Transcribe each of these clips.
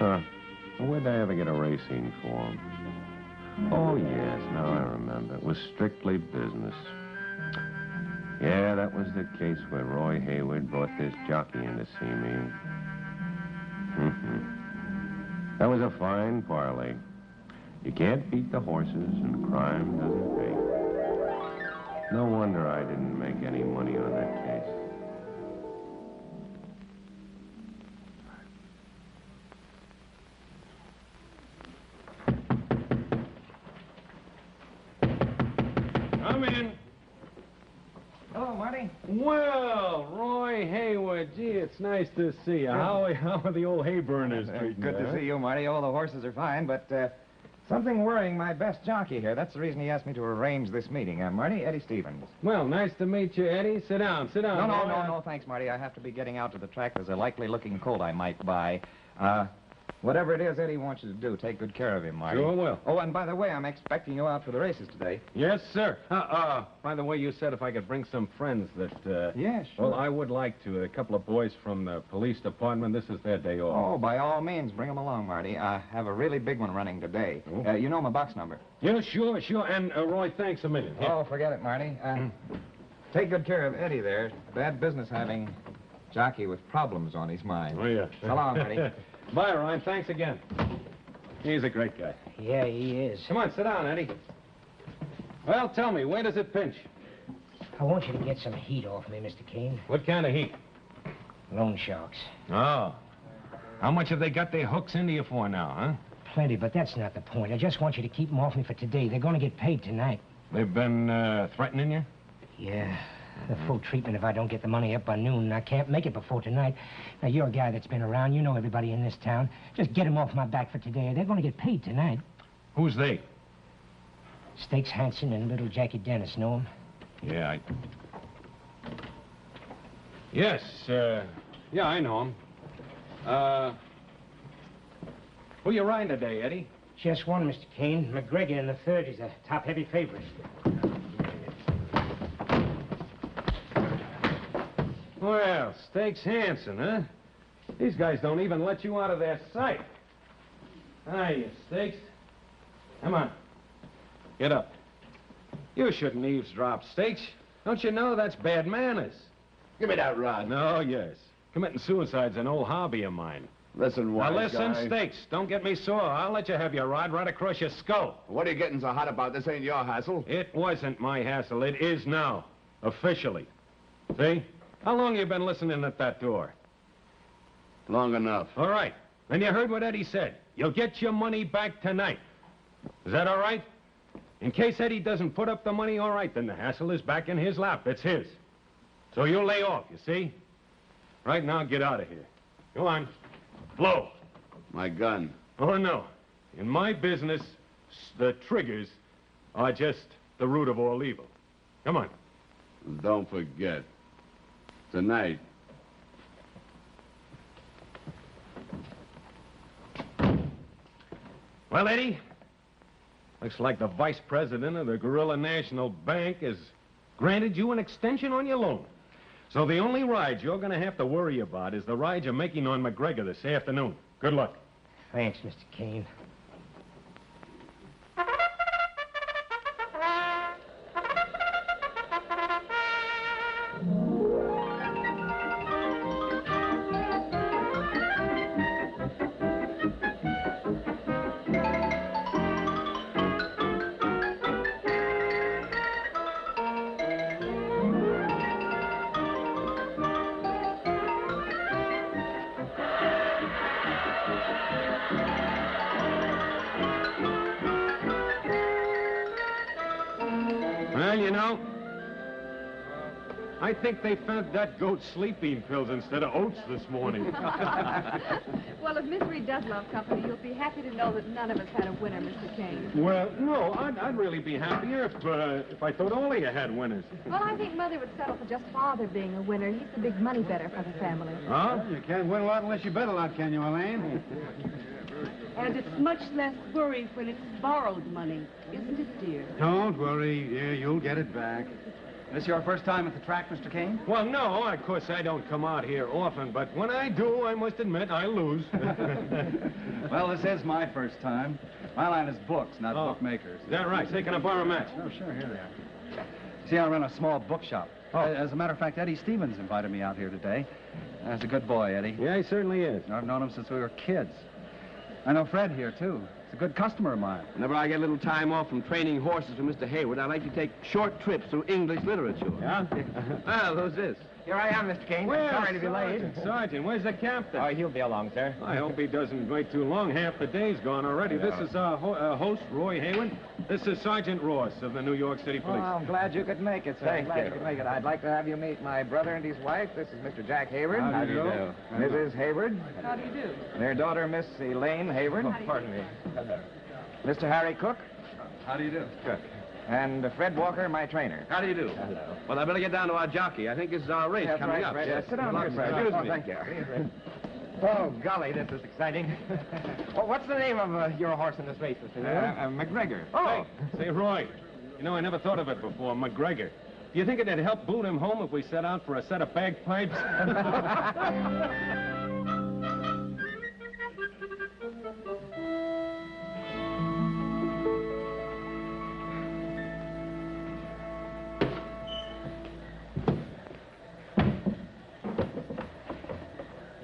Huh. Where'd I ever get a racing form? Oh, yes, now I remember. It was strictly business. Yeah, that was the case where Roy Hayward brought this jockey in to see me. That was a fine parlay. You can't beat the horses, and crime doesn't pay. No wonder I didn't make any money on that case. Come in. Hello, Marty. Well, Roy Hayward, gee, it's nice to see you. How are the old hay burners treating Good to see you, Marty. All the horses are fine, but something worrying my best jockey here. That's the reason he asked me to arrange this meeting. Marty, Eddie Stevens. Well, nice to meet you, Eddie. Sit down, sit down. No, thanks, Marty. I have to be getting out to the track. There's a likely-looking colt I might buy. Whatever it is Eddie wants you to do, take good care of him, Marty. Sure will. Oh, and by the way, I'm expecting you out for the races today. Yes, sir. By the way, you said if I could bring some friends that, Yeah, sure. Well, I would like to. A couple of boys from the police department. This is their day off. Oh, by all means, bring them along, Marty. I have a really big one running today. Oh. You know my box number? Yeah, sure. And, Roy, thanks a million. Here. Oh, forget it, Marty. Take good care of Eddie there. Bad business having jockey with problems on his mind. Oh, yeah. So long, Marty. Bye, Ryan. Thanks again. He's a great guy. Yeah, he is. Come on, sit down, Eddie. Well, tell me, where does it pinch? I want you to get some heat off me, Mr. Kane. What kind of heat? Loan sharks. Oh. How much have they got their hooks into you for now, huh? Plenty, but that's not the point. I just want you to keep them off me for today. They're going to get paid tonight. They've been, threatening you? Yeah. The full treatment if I don't get the money up by noon. I can't make it before tonight. Now, you're a guy that's been around. You know everybody in this town. Just get them off my back for today. They're going to get paid tonight. Who's they? Stakes Hansen and little Jackie Dennis. Know him? Yeah, Yes, yeah, I know him. Who you riding today, Eddie? Just one, Mr. Kane. McGregor in the third. He's a top heavy favorite. Well, Stakes Hansen, huh? These guys don't even let you out of their sight. Hiya, Stakes. Come on. Get up. You shouldn't eavesdrop, Stakes. Don't you know that's bad manners? Give me that rod. No, yes. Committing suicide's an old hobby of mine. Listen, wise Now listen, guy. Stakes. Don't get me sore. I'll let you have your rod right across your skull. What are you getting so hot about? This ain't your hassle. It wasn't my hassle. It is now. Officially. See? How long you been listening at that door? Long enough. All right. Then you heard what Eddie said. You'll get your money back tonight. Is that all right? In case Eddie doesn't put up the money, all right, then the hassle is back in his lap. It's his. So you'll lay off, you see? Right now, get out of here. Go on. Blow. My gun. Oh, no. In my business, the triggers are just the root of all evil. Come on. Don't forget. Tonight. Well, Eddie, looks like the vice president of the Gorilla National Bank has granted you an extension on your loan. So the only ride you're going to have to worry about is the ride you're making on McGregor this afternoon. Good luck. Thanks, Mr. Kane. Well, you know, I think they fed that goat sleeping pills instead of oats this morning. Well, if Misery does love company, you'll be happy to know that none of us had a winner, Mr. Kane. Well, no, I'd really be happier if I thought all of you had winners. Well, I think Mother would settle for just Father being a winner. He's the big money better for the family. Huh? You can't win a lot unless you bet a lot, can you, Elaine? And it's much less worry when it's borrowed money, isn't it, dear? Don't worry. Yeah, you'll get it back. This your first time at the track, Mr. Kane? Well, no, of course I don't come out here often, but when I do, I must admit I lose. Well, this is my first time. My line is books, not bookmakers. Is that right? Say, can I borrow a match? Oh, sure, here they are. See, I run a small bookshop. As a matter of fact, Eddie Stevens invited me out here today. He's a good boy, Eddie. Yeah, he certainly is. I've known him since we were kids. I know Fred here, too. He's a good customer of mine. Whenever I get a little time off from training horses for Mr. Hayward, I like to take short trips through English literature. Yeah? Well, who's this? Here I am, Mr. Kane. Well, Sorry to be late. Sergeant, where's the captain? Oh, he'll be along, sir. I hope he doesn't wait too long. Half the day's gone already. Yeah. This is our host, Roy Hayward. This is Sergeant Ross of the New York City Police. Well, I'm glad you could make it, sir. Thank glad you. could make it. I'd like to have you meet my brother and his wife. This is Mr. Jack Hayward. How do you do? Mrs. Hayward. How do you do? Their daughter, Miss Elaine Hayward. Pardon me. Mr. Harry Cook. How do you do? Cook. And Fred Walker, my trainer. How do you do? Hello. Well, I better get down to our jockey. I think this is our race That's coming right, up. Fred. Yes. Sit down here, Fred. Excuse Oh, me. thank you. Oh, golly, this is exciting. Well, what's the name of your horse in this race, Mr. Hayward? McGregor. Oh, Say, Roy, you know, I never thought of it before, McGregor. Do you think it'd help boot him home if we set out for a set of bagpipes?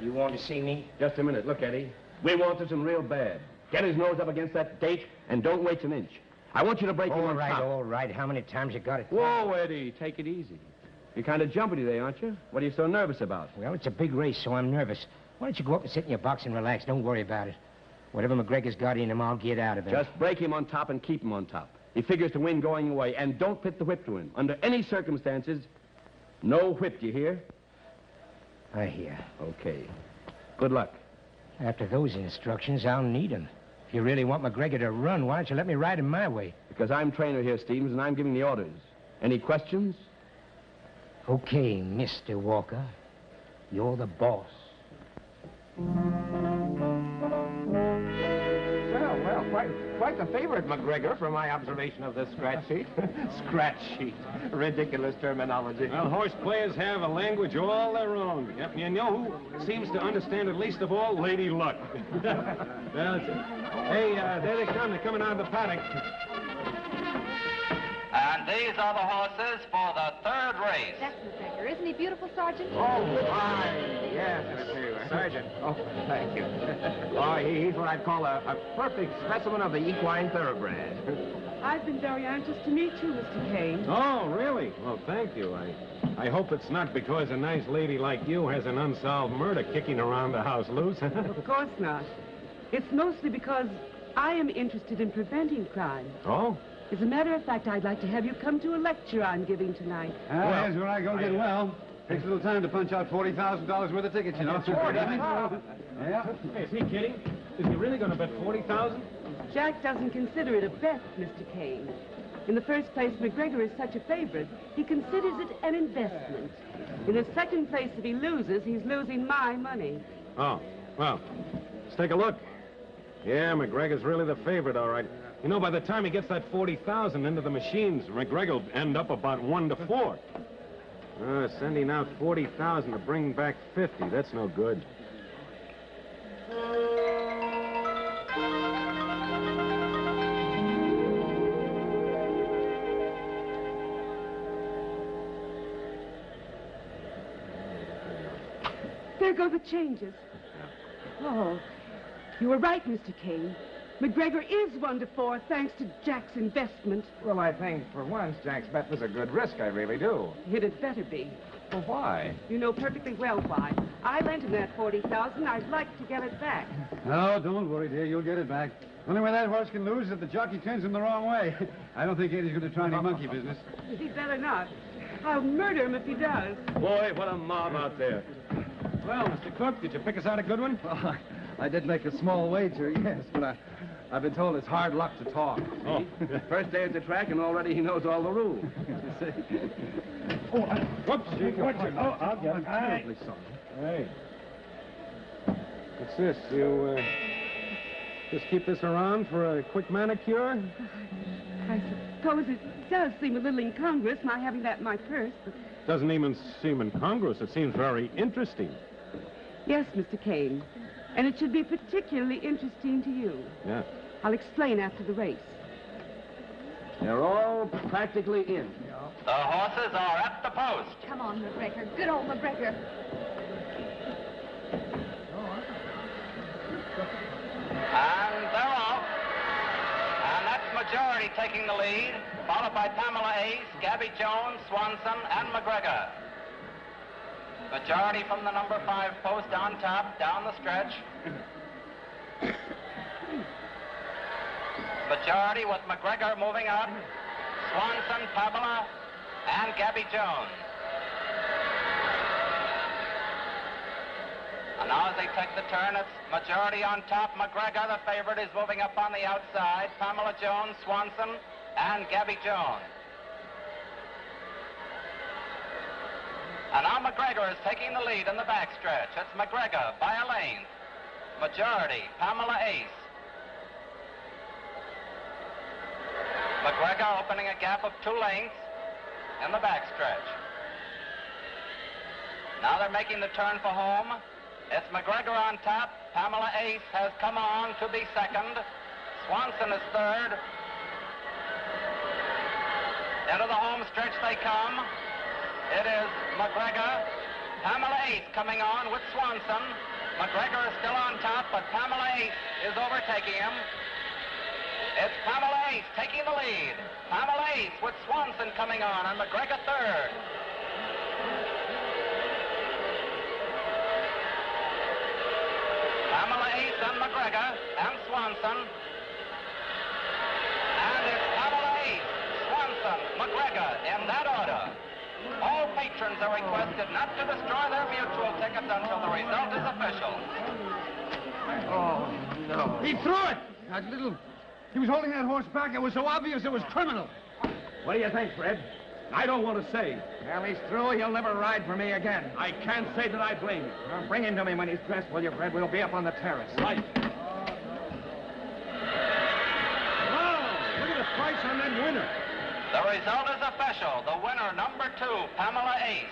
You want to see me? Just a minute. Look, Eddie. We want this in real bad. Get his nose up against that gate and don't wait an inch. I want you to break him All on right, top. all right. How many times you got it? Whoa, Eddie. Take it easy. You're kind of jumpy today, aren't you? What are you so nervous about? Well, it's a big race, so I'm nervous. Why don't you go up and sit in your box and relax? Don't worry about it. Whatever McGregor's got in him, I'll get out of it. Just break him on top and keep him on top. He figures to win going away, and don't pit the whip to him. Under any circumstances, no whip, do you hear? I hear. Okay. Good luck. After those instructions, I'll need 'em. If you really want McGregor to run, why don't you let me ride him my way? Because I'm trainer here, Stevens, and I'm giving the orders. Any questions? Okay, Mr. Walker. You're the boss. well, quite the favorite, McGregor, from my observation of this scratch sheet. Scratch sheet. Ridiculous terminology. Well, horse players have a language all their own. Yep, you know who seems to understand it least of all? Lady Luck. That's it. Hey, there they come. They're coming out of the paddock. And these are the horses for the third race. That's McGregor. Isn't he beautiful, Sergeant? Oh, my. Yes, Mr. Sergeant. Oh, thank you. Oh, he's what I'd call a perfect specimen of the equine thoroughbred. I've been very anxious to meet you, Mr. Kane. Oh, really? Well, thank you. I hope it's not because a nice lady like you has an unsolved murder kicking around the house loose. Of course not. It's mostly because I am interested in preventing crime. Oh? As a matter of fact, I'd like to have you come to a lecture I'm giving tonight. Well, here's where I go get well. Takes a little time to punch out $40,000 worth of tickets, you know. Yeah. Hey, is he kidding? Is he really going to bet 40,000? Jack doesn't consider it a bet, Mr. Kane. In the first place, McGregor is such a favorite, he considers it an investment. In the second place, if he loses, he's losing my money. Oh, well, let's take a look. Yeah, McGregor's really the favorite, all right. You know, by the time he gets that 40,000 into the machines, McGregor will end up about 1-4. Sending out 40,000 to bring back 50. That's no good. There go the changes. Oh, you were right, Mr. Kane. McGregor is 1-4, thanks to Jack's investment. Well, I think, for once, Jack's bet was a good risk. I really do. It had better be. Well, why? You know perfectly well why. I lent him that 40,000. I'd like to get it back. No, don't worry, dear. You'll get it back. Only way that horse can lose is if the jockey turns him the wrong way. I don't think Eddie's going to try any monkey business. He better not. I'll murder him if he does. Boy, what a mob out there. Well, Mr. Cook, did you pick us out a good one? Well, I did make a small wager, yes, but I've been told it's hard luck to talk. Oh, first day at the track, and already he knows all the rules. Whoops. Oh, I'll get it. I'm terribly sorry. Hey. What's this? You, just keep this around for a quick manicure? I suppose it does seem a little incongruous, my having that in my purse, but... Doesn't even seem incongruous. It seems very interesting. Yes, Mr. Kane. And it should be particularly interesting to you. Yeah. I'll explain after the race. They're all practically in. The horses are at the post. Come on, McGregor. Good old McGregor. And they're off. And that's Majority taking the lead, followed by Pamela Ace, Gabby Jones, Swanson, and McGregor. Majority from the number 5 post on top, down the stretch. Majority with McGregor moving up. Swanson, Pamela, and Gabby Jones. And now as they take the turn, it's Majority on top. McGregor, the favorite, is moving up on the outside. Pamela Jones, Swanson, and Gabby Jones. And now McGregor is taking the lead in the backstretch. It's McGregor by a length. Majority, Pamela Ace. McGregor opening a gap of 2 lengths in the backstretch. Now they're making the turn for home. It's McGregor on top. Pamela Ace has come on to be second. Swanson is third. Into the home stretch they come. It is McGregor. Pamela Ace coming on with Swanson. McGregor is still on top, but Pamela Ace is overtaking him. It's Pamela Ace taking the lead. Pamela Ace with Swanson coming on, and McGregor third. Pamela Ace and McGregor and Swanson. And it's Pamela Ace, Swanson, McGregor in that order. All patrons are requested not to destroy their mutual tickets until the result is official. Oh, no. He threw it! That little... He was holding that horse back. It was so obvious it was criminal. What do you think, Fred? I don't want to say. Well, he's through. He'll never ride for me again. I can't say that I blame you. Well, bring him to me when he's dressed, will you, Fred? We'll be up on the terrace. Right. Wow! Look at the price on that winner. The result is official. The winner, number 2, Pamela Ace.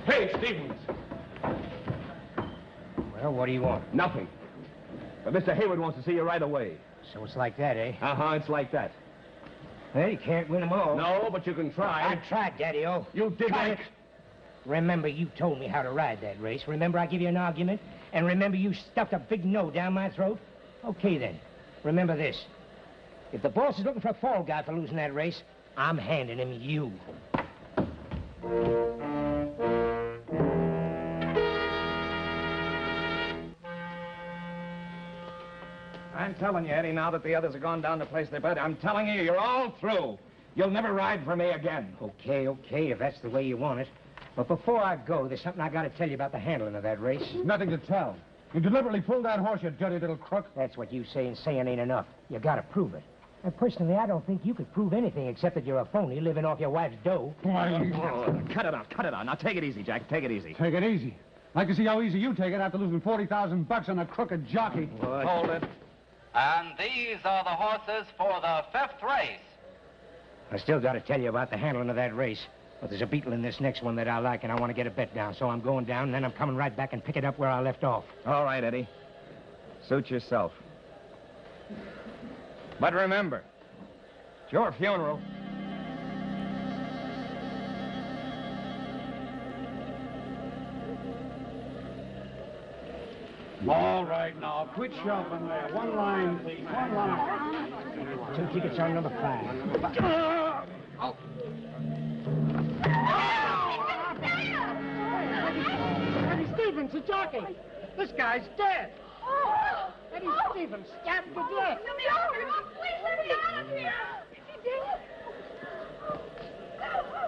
Hey, Stevens. Well, what do you want? Nothing. But Mr. Hayward wants to see you right away. So it's like that, eh? Uh-huh, it's like that. Well, you can't win them all. No, but you can try. I tried, Daddy-O. You did Tried it. Remember, you told me how to ride that race. Remember, I give you an argument? And remember, you stuffed a big no down my throat? Okay, then. Remember this. If the boss is looking for a fall guy for losing that race, I'm handing him you. I'm telling you, Eddie, now that the others have gone down to place their bet, I'm telling you, you're all through. You'll never ride for me again. Okay, if that's the way you want it. But before I go, there's something I got to tell you about the handling of that race. Nothing to tell. You deliberately pulled that horse, you dirty little crook. That's what you say, and saying ain't enough. You got to prove it. And personally, I don't think you could prove anything except that you're a phony living off your wife's dough. Cut it out. Now, take it easy, Jack. Take it easy. Take it easy. I can see how easy you take it after losing $40,000 on a crooked jockey. Hold it. And these are the horses for the 5th race. I still got to tell you about the handling of that race. But there's a beetle in this next one that I like, and I want to get a bet down. So I'm going down, and then I'm coming right back and pick it up where I left off. All right, Eddie. Suit yourself. But remember, it's your funeral. All right, now, quit shuffling there. One line, please. One line. 2 tickets on number 5. Eddie Stevens, the jockey. This guy's dead. Eddie Stevens stabbed to death. Please let me out of here. Is he dead?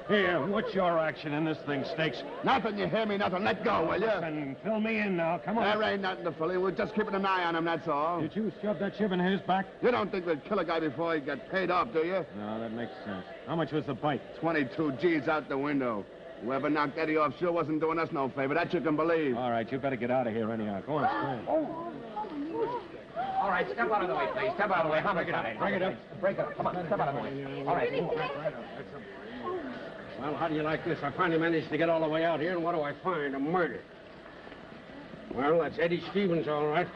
Here, what's your action in this thing, Stakes? Nothing, you hear me? Nothing. Let go, will you? Listen, fill me in now. Come on. There ain't nothing to fill in. We're just keeping an eye on him, that's all. Did you shove that chip in his back? You don't think we'd kill a guy before he got paid off, do you? No, that makes sense. How much was the bite? 22 G's out the window. Whoever knocked Eddie off sure wasn't doing us no favor. That you can believe. All right, you better get out of here anyhow. Go on, scram. All right, step out of the way, please. Step out of the way. Homicide. Bring it up. Break it up. Come on, step out of the way. All right. Well, how do you like this? I finally managed to get all the way out here, and what do I find? A murder. Well, that's Eddie Stevens, all right.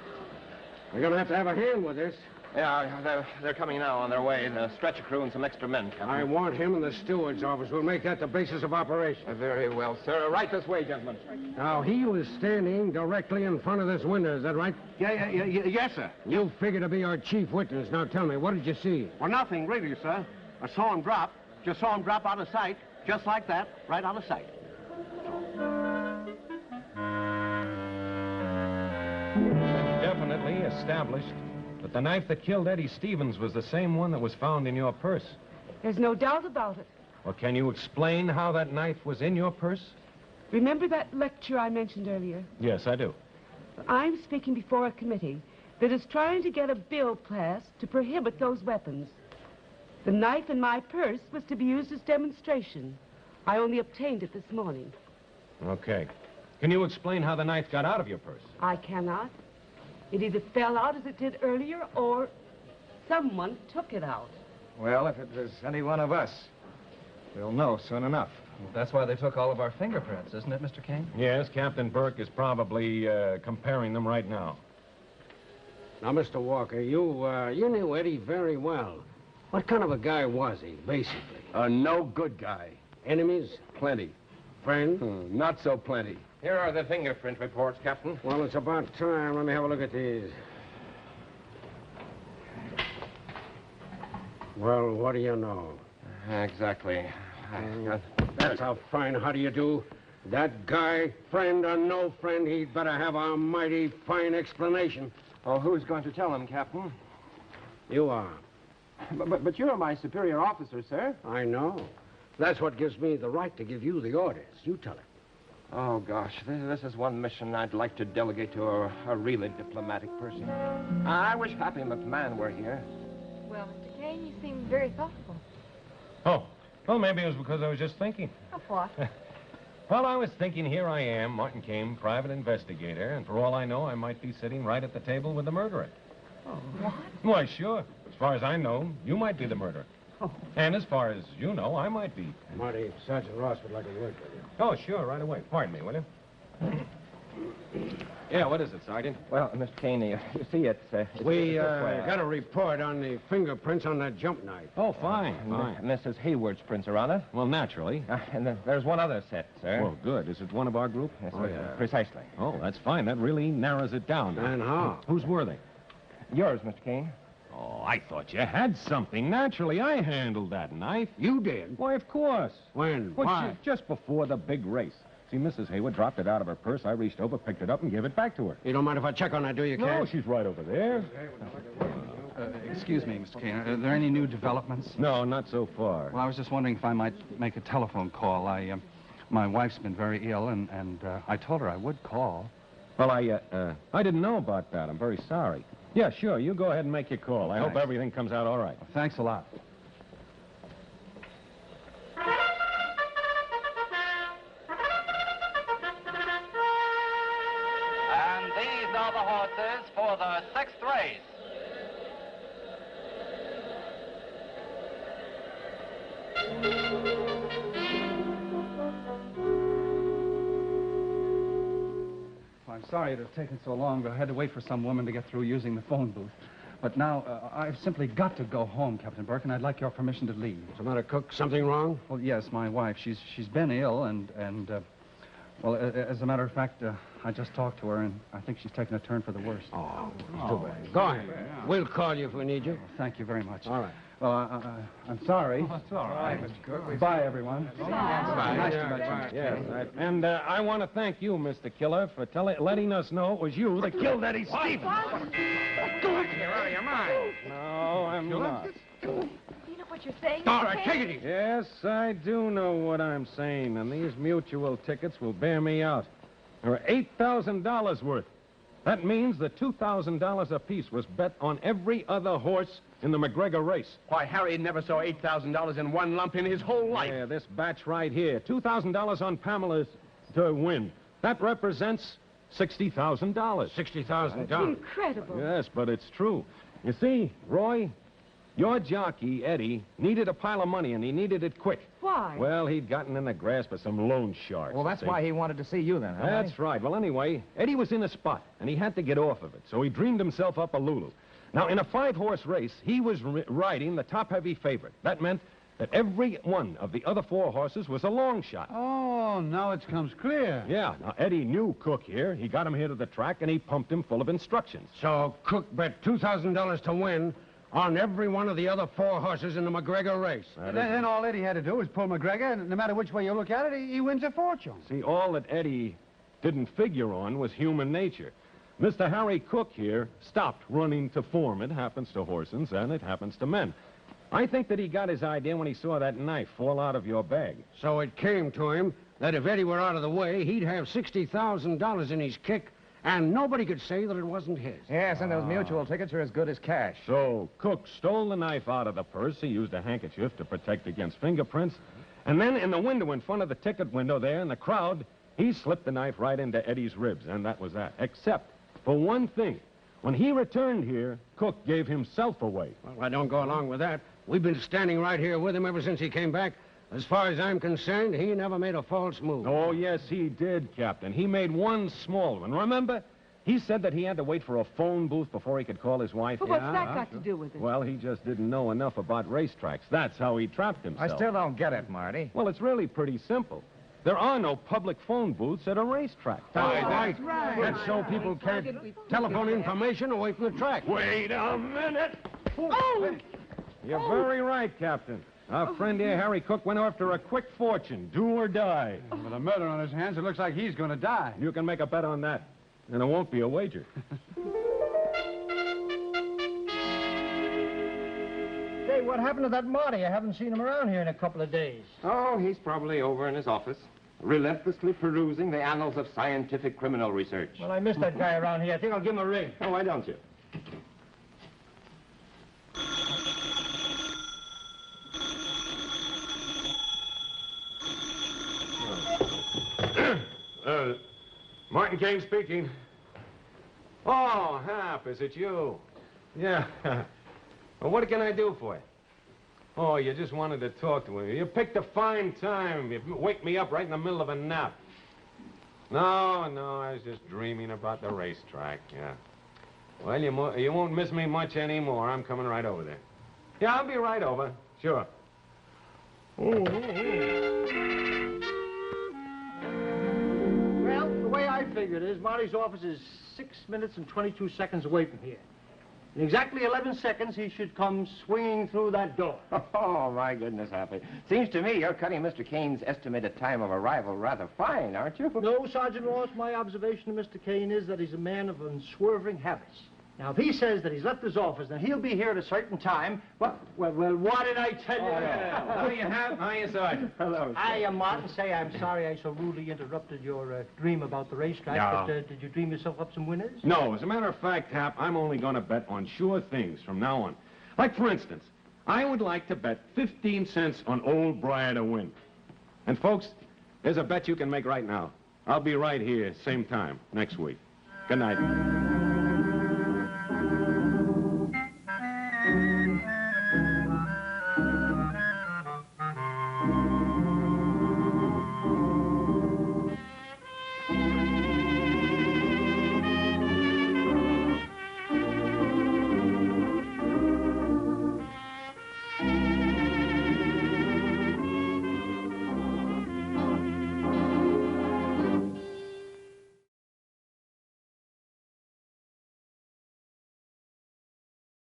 We're going to have a hand with this. Yeah, they're coming now on their way. The stretcher crew and some extra men, Captain. I want him in the steward's office. We'll make that the basis of operation. Very well, sir. Right this way, gentlemen. Now, he was standing directly in front of this window. Is that right? Yes, sir. You figure to be our chief witness. Now, tell me, what did you see? Well, nothing, really, sir. I saw him drop. Just saw him drop out of sight. Just like that, right out of sight. Definitely established that the knife that killed Eddie Stevens was the same one that was found in your purse. There's no doubt about it. Well, can you explain how that knife was in your purse? Remember that lecture I mentioned earlier? Yes, I do. I'm speaking before a committee that is trying to get a bill passed to prohibit those weapons. The knife in my purse was to be used as demonstration. I only obtained it this morning. Okay. Can you explain how the knife got out of your purse? I cannot. It either fell out as it did earlier, or someone took it out. Well, if it was any one of us, we'll know soon enough. Well, that's why they took all of our fingerprints, isn't it, Mr. Kane? Yes, Captain Burke is probably comparing them right now. Now, Mr. Walker, you knew Eddie very well. What kind of a guy was he, basically? A no good guy. Enemies? Plenty. Friends? Not so plenty. Here are the fingerprint reports, Captain. Well, it's about time. Let me have a look at these. Well, what do you know? Exactly. That's how fine. How do you do? That guy, friend or no friend, he'd better have a mighty fine explanation. Oh, who's going to tell him, Captain? You are. But you're my superior officer, sir. I know. That's what gives me the right to give you the orders. You tell him. Oh, gosh, this is one mission I'd like to delegate to a really diplomatic person. I wish Happy McMahon were here. Well, Mr. Kane, you seem very thoughtful. Oh, well, maybe it was because I was just thinking. Of what? Well, I was thinking, here I am, Martin Kane, private investigator, and for all I know, I might be sitting right at the table with the murderer. Oh, what? Why, sure. As far as I know, you might be the murderer. Oh. And as far as you know, I might be. Marty, Sergeant Ross would like to work with you. Oh, sure, right away. Pardon me, will you? Yeah, what is it, Sergeant? Well, Mr. Kane, you see, it's We this way. got a report on the fingerprints on that jump knife. Oh, fine, fine. Mrs. Hayward's prints are on it. Well, naturally. And then there's one other set, sir. Well, good. Is it one of our group? Yes, Oh, yeah. Precisely. Oh, that's fine. That really narrows it down. And how? Whose were they? Yours, Mr. Kane. Oh, I thought you had something. Naturally, I handled that knife. You did? Why, of course. When? Well, Why? just before the big race. See, Mrs. Hayward dropped it out of her purse. I reached over, picked it up, and gave it back to her. You don't mind if I check on that, do you, No, Kane? she's right over there. Excuse me, Mr. Kane. Are there any new developments? No, not so far. Well, I was just wondering if I might make a telephone call. My wife's been very ill, and I told her I would call. Well, I didn't know about that. I'm very sorry. Yeah, sure. You go ahead and make your call. I hope Thanks. everything comes out all right. Well, thanks a lot. And these are the horses for the 6th race. I'm sorry it has taken so long, but I had to wait for some woman to get through using the phone booth. But now, I've simply got to go home, Captain Burke, and I'd like your permission to leave. What's the matter, Cook? Something wrong? Well, yes, my wife. She's been ill, well, as a matter of fact, I just talked to her, and I think she's taken a turn for the worse. Oh, too bad. Go ahead. We'll call you if we need you. Well, thank you very much. All right. Well, I'm sorry. Oh, that's all right, Mr. Cook. Bye, everyone. Bye. Nice to Yeah, meet you. bye. Yes, and I want to thank you, Mr. Killer, for letting us know it was you that killed Eddie Stevens. You're out of your mind. No, I'm not. Do you know what you're saying? All Mr. right, Kane? take it easy. Yes, I do know what I'm saying, and these mutual tickets will bear me out. There are $8,000 worth. That means that $2,000 apiece was bet on every other horse in the McGregor race. Why, Harry never saw $8,000 in one lump in his whole life. Yeah, this batch right here. $2,000 on Pamela to win. That represents $60,000. $60,000. Incredible. Yes, but it's true. You see, Roy, your jockey, Eddie, needed a pile of money, and he needed it quick. Why? Well, he'd gotten in the grasp of some loan sharks. Well, that's see? why he wanted to see you then, huh? That's right. Well, anyway, Eddie was in a spot, and he had to get off of it, so he dreamed himself up a Lulu. Now, in a 5-horse race, he was riding the top-heavy favorite. That meant that every one of the other 4 horses was a long shot. Oh, now it comes clear. Yeah, now Eddie knew Cook here. He got him here to the track, and he pumped him full of instructions. So Cook bet $2,000 to win on every one of the other 4 horses in the McGregor race. Then all Eddie had to do was pull McGregor, and no matter which way you look at it, he wins a fortune. See, all that Eddie didn't figure on was human nature. Mr. Harry Cook here stopped running to form. It happens to horses, and it happens to men. I think that he got his idea when he saw that knife fall out of your bag. So it came to him that if Eddie were out of the way, he'd have $60,000 in his kick, and nobody could say that it wasn't his. Yes, and those mutual tickets are as good as cash. So Cook stole the knife out of the purse. He used a handkerchief to protect against fingerprints. And then in the window in front of the ticket window there in the crowd, he slipped the knife right into Eddie's ribs, and that was that. Except for one thing. When he returned here, Cook gave himself away. Well, I don't go along with that. We've been standing right here with him ever since he came back. As far as I'm concerned, he never made a false move. Oh, yes, he did, Captain. He made one small one. Remember? He said that he had to wait for a phone booth before he could call his wife. But what's that got to do with it? Well, he just didn't know enough about racetracks. That's how he trapped himself. I still don't get it, Marty. Well, it's really pretty simple. There are no public phone booths at a racetrack. Right. That's so people can't telephone information away from the track. Wait a minute. Oh! You're very right, Captain. Our friend here, Harry Cook, went after a quick fortune, do or die. With a murder on his hands, it looks like he's going to die. You can make a bet on that, and it won't be a wager. Say, what happened to that Marty? I haven't seen him around here in a couple of days. Oh, he's probably over in his office, relentlessly perusing the annals of scientific criminal research. Well, I missed that guy around here. I think I'll give him a ring. Oh, why don't you? Martin Kane speaking. Oh, Hap, is it you? Yeah. Well, what can I do for you? Oh, you just wanted to talk to me. You picked a fine time. You wake me up right in the middle of a nap. No, I was just dreaming about the racetrack, yeah. Well, you won't miss me much anymore. I'm coming right over there. Yeah, I'll be right over. Sure. Well, the way I figure it is, Marty's office is 6 minutes and 22 seconds away from here. In exactly 11 seconds, he should come swinging through that door. Oh, my goodness, Happy. Seems to me you're cutting Mr. Kane's estimated time of arrival rather fine, aren't you? No, Sergeant Ross, my observation of Mr. Kane is that he's a man of unswerving habits. Now, if he says that he's left his office, then he'll be here at a certain time. Well, what did I tell you? What do you have? Hiya, Sergeant. Hello. Hiya, Martin. Say, I'm sorry I so rudely interrupted your dream about the racetrack. No. But did you dream yourself up some winners? No, as a matter of fact, Hap, I'm only going to bet on sure things from now on. Like, for instance, I would like to bet 15 cents on Old Briar to win. And, folks, there's a bet you can make right now. I'll be right here, same time, next week. Good night.